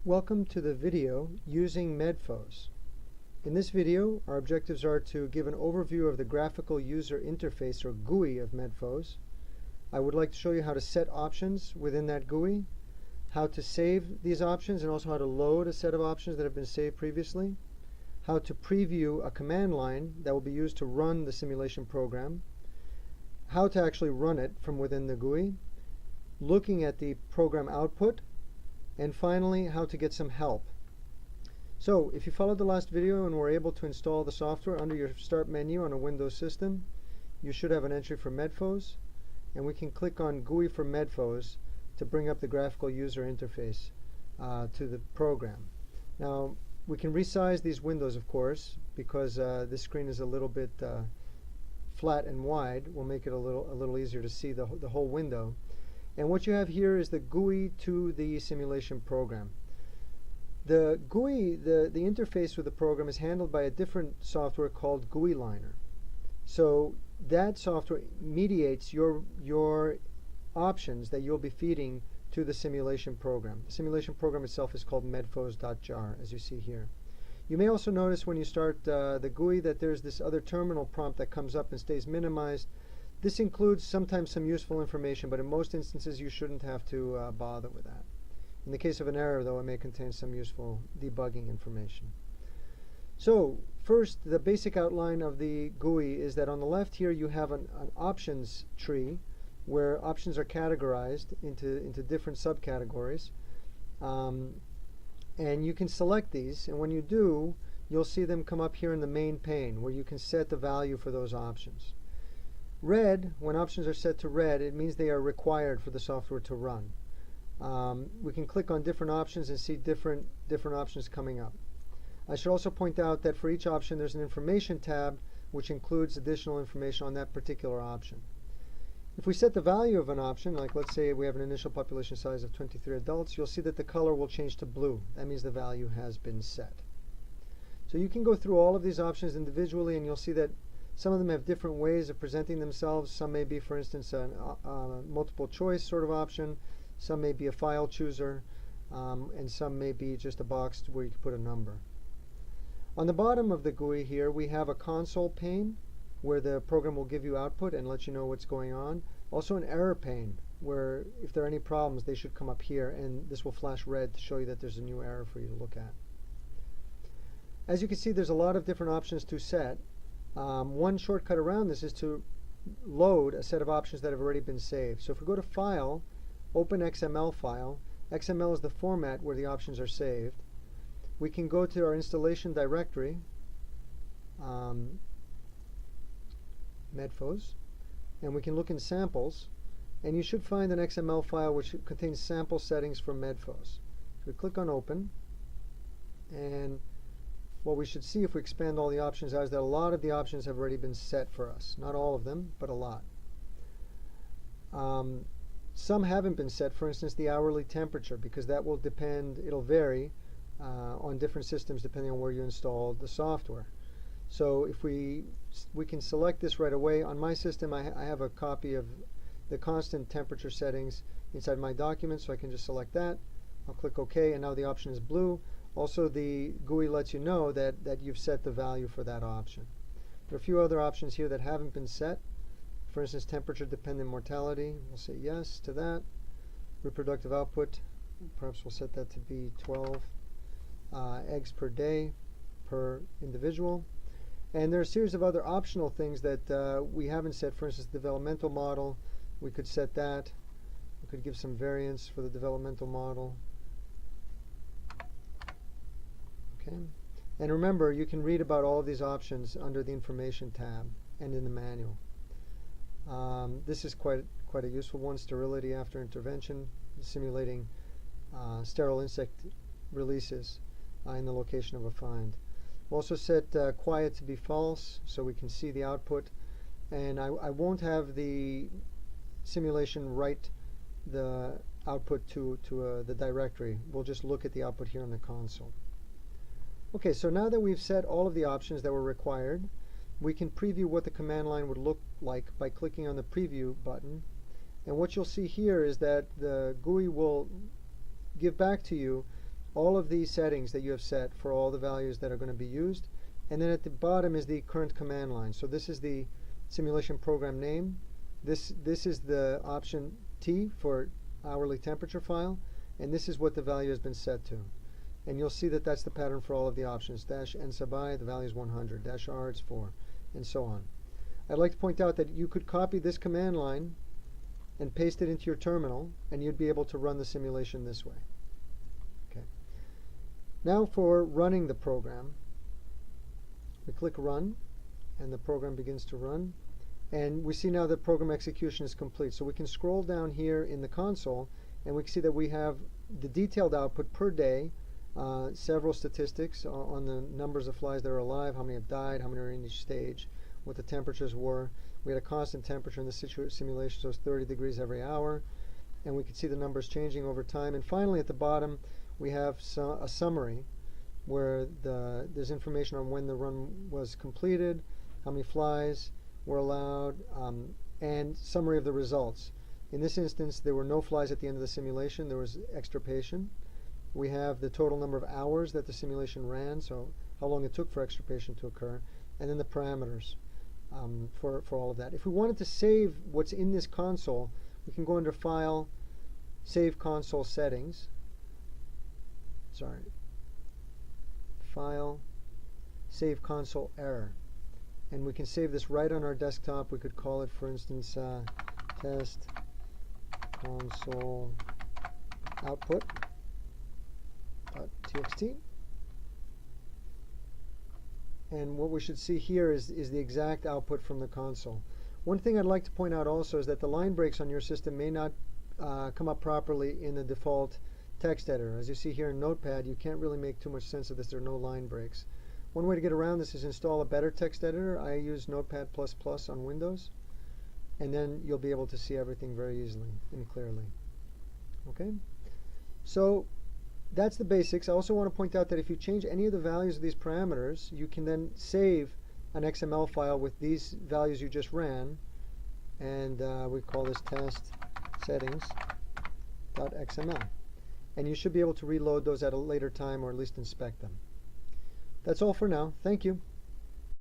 Welcome to the video using FOES. In this video, our objectives are to give an overview of the graphical user interface or GUI of FOES. I would like to show you how to set options within that GUI, how to save these options, and also how to load a set of options that have been saved previously, how to preview a command line that will be used to run the simulation program, how to actually run it from within the GUI, looking at the program output, and finally, how to get some help. So, if you followed the last video and were able to install the software under your Start menu on a Windows system, you should have an entry for FOES, and we can click on GUI for FOES to bring up the graphical user interface to the program. Now, we can resize these windows, of course, because this screen is a little bit flat and wide. We'll make it a little easier to see the whole window. And what you have here is the GUI to the simulation program. The GUI, the interface with the program, is handled by a different software called GUI Liner. So that software mediates your options that you'll be feeding to the simulation program. The simulation program itself is called medfoes.jar, as you see here. You may also notice when you start the GUI that there's this other terminal prompt that comes up and stays minimized. This includes sometimes some useful information, but in most instances you shouldn't have to bother with that. In the case of an error, though, it may contain some useful debugging information. So first, the basic outline of the GUI is that on the left here you have an options tree where options are categorized into different subcategories. And you can select these, and when you do, you'll see them come up here in the main pane where you can set the value for those options. Red, when options are set to red, it means they are required for the software to run. We can click on different options and see different options coming up. I should also point out that for each option there's an information tab which includes additional information on that particular option. If we set the value of an option, like let's say we have an initial population size of 23 adults, you'll see that the color will change to blue. That means the value has been set. So you can go through all of these options individually, and you'll see that some of them have different ways of presenting themselves. Some may be, for instance, a multiple choice sort of option. Some may be a file chooser, and some may be just a box where you can put a number. On the bottom of the GUI here, we have a console pane where the program will give you output and let you know what's going on. Also an error pane where if there are any problems, they should come up here, and this will flash red to show you that there's a new error for you to look at. As you can see, there's a lot of different options to set. One shortcut around this is to load a set of options that have already been saved. So if we go to File, Open XML file, XML is the format where the options are saved. We can go to our installation directory, FOES, and we can look in samples, and you should find an XML file which contains sample settings for FOES. So we click on Open, and what we should see if we expand all the options out is that a lot of the options have already been set for us. Not all of them, but a lot. Some haven't been set, for instance, the hourly temperature, because that will depend, it'll vary on different systems depending on where you install the software. So if we can select this right away. On my system, I have a copy of the constant temperature settings inside my document, so I can just select that. I'll click OK, and now the option is blue. Also, the GUI lets you know that you've set the value for that option. There are a few other options here that haven't been set. For instance, temperature-dependent mortality. We'll say yes to that. Reproductive output. Perhaps we'll set that to be 12 eggs per day per individual. And there are a series of other optional things that we haven't set. For instance, developmental model. We could set that. We could give some variance for the developmental model. Okay. And remember, you can read about all of these options under the Information tab and in the manual. This is quite a useful one, sterility after intervention, simulating sterile insect releases in the location of a find. We'll also set quiet to be false so we can see the output. And I won't have the simulation write the output to the directory. We'll just look at the output here in the console. Okay, so now that we've set all of the options that were required, we can preview what the command line would look like by clicking on the preview button. And what you'll see here is that the GUI will give back to you all of these settings that you have set for all the values that are going to be used. And then at the bottom is the current command line. So this is the simulation program name. This is the option T for hourly temperature file, and this is what the value has been set to. And you'll see that that's the pattern for all of the options. Dash N sub I, the value is 100. Dash R, it's 4, and so on. I'd like to point out that you could copy this command line and paste it into your terminal, and you'd be able to run the simulation this way. Okay. Now for running the program, we click Run, and the program begins to run. And we see now that program execution is complete. So we can scroll down here in the console, and we can see that we have the detailed output per day, several statistics on the numbers of flies that are alive, how many have died, how many are in each stage, what the temperatures were. We had a constant temperature in the simulation, so it's 30 degrees every hour. And we can see the numbers changing over time. And finally, at the bottom, we have a summary where there's information on when the run was completed, how many flies were allowed, and summary of the results. In this instance, there were no flies at the end of the simulation. There was extirpation. We have the total number of hours that the simulation ran, so how long it took for extirpation to occur, and then the parameters for all of that. If we wanted to save what's in this console, we can go under File, Save Console Settings. File, Save Console Error. And we can save this right on our desktop. We could call it, for instance, test console output.txt. And what we should see here is the exact output from the console. One thing I'd like to point out also is that the line breaks on your system may not come up properly in the default text editor. As you see here in Notepad, you can't really make too much sense of this. There are no line breaks. One way to get around this is install a better text editor. I use Notepad++ on Windows, and then you'll be able to see everything very easily and clearly. Okay? So that's the basics. I also want to point out that if you change any of the values of these parameters, you can then save an XML file with these values you just ran, and we call this test settings.xml. And you should be able to reload those at a later time, or at least inspect them. That's all for now. Thank you.